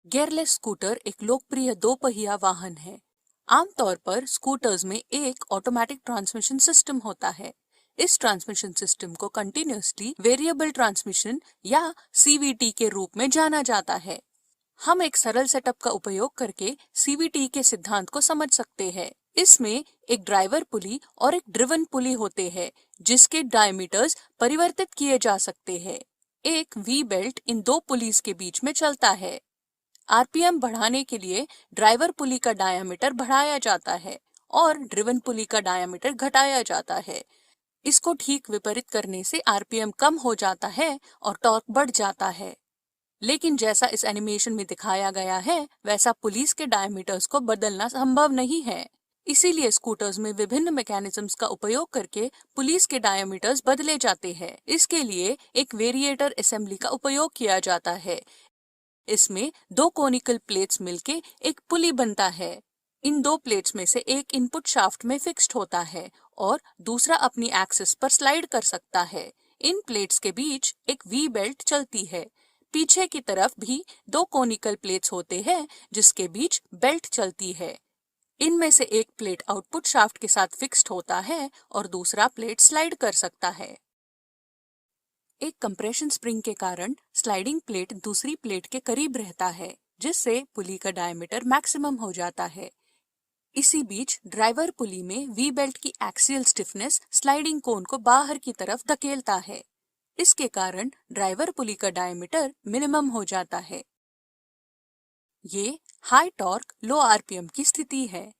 Gearless scooter एक लोकप्रिय दो पहिया वाहन है। आमतौर पर स्कूटर्स में एक ऑटोमेटिक ट्रांसमिशन सिस्टम होता है। इस ट्रांसमिशन सिस्टम को कंटिन्यूअसली वेरिएबल ट्रांसमिशन या सीवीटी के रूप में जाना जाता है। हम एक सरल सेटअप का उपयोग करके सीवीटी के सिद्धांत को समझ सकते हैं। इसमें एक ड्राइवर पुली और एक ड्रिवन पुली होते हैं, जिसके डायमीटर्स परिवर्तित किए जा सकते हैं। एक वी बेल्ट इन दो पुलीज के बीच में चलता है। आरपीएम बढ़ाने के लिए ड्राइवर पुली का डायामीटर बढ़ाया जाता है और ड्रिवन पुली का डायामीटर घटाया जाता है। इसको ठीक विपरीत करने से आरपीएम कम हो जाता है और टॉर्क बढ़ जाता है। लेकिन जैसा इस एनिमेशन में दिखाया गया है, वैसा पुलिस के डायमीटर्स को बदलना संभव नहीं है। इसीलिए स्कूटर्स में विभिन्न मैकेनिज्म्स का उपयोग करके पुलिस के डायमीटर्स बदले जाते हैं। इसके लिए एक वेरिएटर असेंबली का उपयोग किया जाता है। इसमें दो कोनिकल प्लेट्स मिलके एक पुली बनता है। इन दो प्लेट्स में से एक इनपुट शाफ्ट में फिक्स्ड होता है और दूसरा अपनी एक्सिस पर स्लाइड कर सकता है। इन प्लेट्स के बीच एक वी बेल्ट चलती है। पीछे की तरफ भी दो कोनिकल प्लेट्स होते हैं, जिसके बीच बेल्ट चलती है। इनमें से एक प्लेट आउटपुट शाफ्ट के साथ फिक्स्ड होता है और दूसरा प्लेट स्लाइड कर सकता है। एक कंप्रेशन स्प्रिंग के कारण स्लाइडिंग प्लेट दूसरी प्लेट के करीब रहता है, जिससे पुली का डायमीटर मैक्सिमम हो जाता है। इसी बीच ड्राइवर पुली में वी बेल्ट की एक्सियल स्टिफनेस स्लाइडिंग कोन को बाहर की तरफ धकेलता है। इसके कारण ड्राइवर पुली का डायमीटर मिनिमम हो जाता है। ये हाई टॉर्क लो आरपीएम की स्थिति है।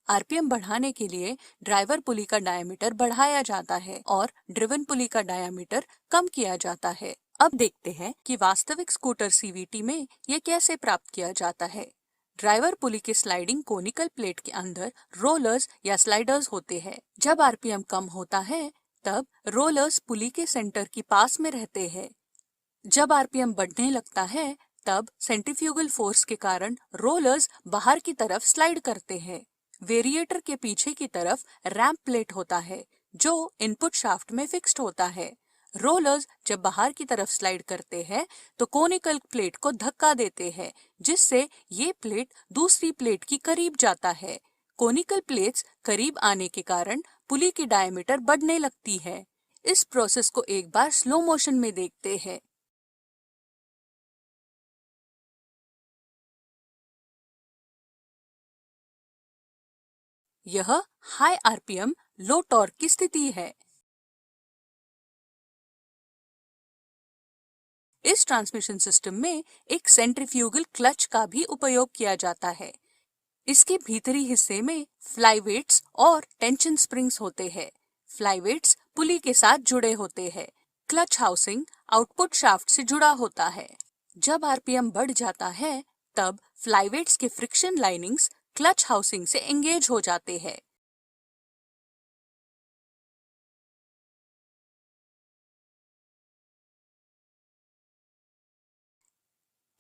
आरपीएम बढ़ाने के लिए ड्राइवर पुली का डायमीटर बढ़ाया जाता है और ड्रिवन पुली का डायमीटर कम किया जाता है। अब देखते हैं कि वास्तविक स्कूटर सीवीटी में यह कैसे प्राप्त किया जाता है। ड्राइवर पुली के स्लाइडिंग कोनिकल प्लेट के अंदर रोलर्स या स्लाइडर्स होते हैं। जब आरपीएम कम होता है, तब रोलर्स पुली के सेंटर की पास में रहते हैं। जब आरपीएम बढ़ने लगता है, तब सेंट्रीफ्यूगल फोर्स के कारण रोलर्स बाहर की तरफ स्लाइड करते हैं। वेरिएटर के पीछे की तरफ रैंप प्लेट होता है, जो इनपुट शाफ्ट में फिक्स्ड होता है। रोलर्स जब बाहर की तरफ स्लाइड करते हैं, तो कोनिकल प्लेट को धक्का देते हैं, जिससे ये प्लेट दूसरी प्लेट की करीब जाता है। कोनिकल प्लेट्स करीब आने के कारण पुली की डायमीटर बढ़ने लगती है। इस प्रोसेस को एक बार स्लो मोशन में देखते हैं। यह हाई आरपीएम लो टॉर्क की स्थिति है। इस ट्रांसमिशन सिस्टम में एक सेंट्रीफ्यूगल क्लच का भी उपयोग किया जाता है। इसके भीतरी हिस्से में फ्लाईवेट्स और टेंशन स्प्रिंग्स होते हैं। फ्लाईवेट्स पुली के साथ जुड़े होते हैं। क्लच हाउसिंग आउटपुट शाफ्ट से जुड़ा होता है। जब आरपीएम बढ़ जाता है, तब फ्लाईवेट्स के फ्रिक्शन लाइनिंग्स क्लच हाउसिंग से एंगेज हो जाते हैं।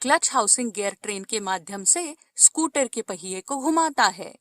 क्लच हाउसिंग गियर ट्रेन के माध्यम से स्कूटर के पहिए को घुमाता है।